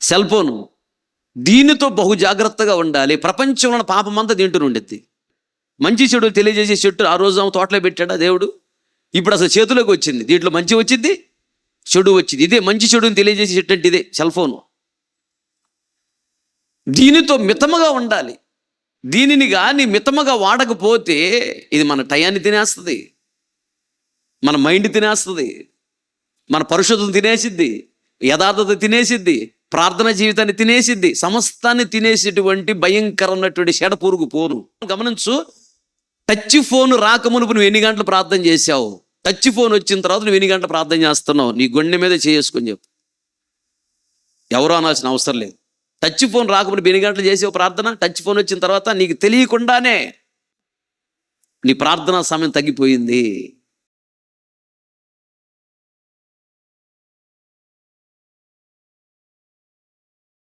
Cell phone. దీనితో బహు జాగ్రత్తగా ఉండాలి. ప్రపంచంలో పాపమంతా దీంట్లో ఉండిద్ది. మంచి చెడు తెలియజేసే చెట్టు ఆ రోజు తోటలో పెట్టాడా దేవుడు? ఇప్పుడు అసలు చేతిలోకి వచ్చింది. దీంట్లో మంచి వచ్చింది, చెడు వచ్చింది. ఇదే మంచి చెడుని తెలియజేసే చెట్టు అంటే ఇదే సెల్ ఫోను. దీనితో మితముగా ఉండాలి. దీనిని కానీ మితముగా వాడకపోతే ఇది మన టయాన్ని తినేస్తుంది, మన మైండ్ తినేస్తుంది, మన పరిశుద్ధం తినేసిద్ది, యథార్థత తినేసిద్ది, ప్రార్థన జీవితాన్ని తినేసిద్ది, సమస్తాన్ని తినేసేటువంటి భయంకరమైనటువంటి చెడ పురుగు ఫోను. గమనించు, టచ్ ఫోన్ రాకమునుపు నువ్వు ఎన్ని గంటలు ప్రార్థన చేశావు? టచ్ ఫోన్ వచ్చిన తర్వాత నువ్వు ఎన్ని గంటలు ప్రార్థన చేస్తున్నావు? నీ గుండె మీద చేసుకొని చెప్పు. ఎవరో అనాల్సిన అవసరం లేదు. టచ్ ఫోన్ రాకమునుపు ఎన్ని గంటలు చేసావు ప్రార్థన? టచ్ ఫోన్ వచ్చిన తర్వాత నీకు తెలియకుండానే నీ ప్రార్థనా సమయం తగ్గిపోయింది.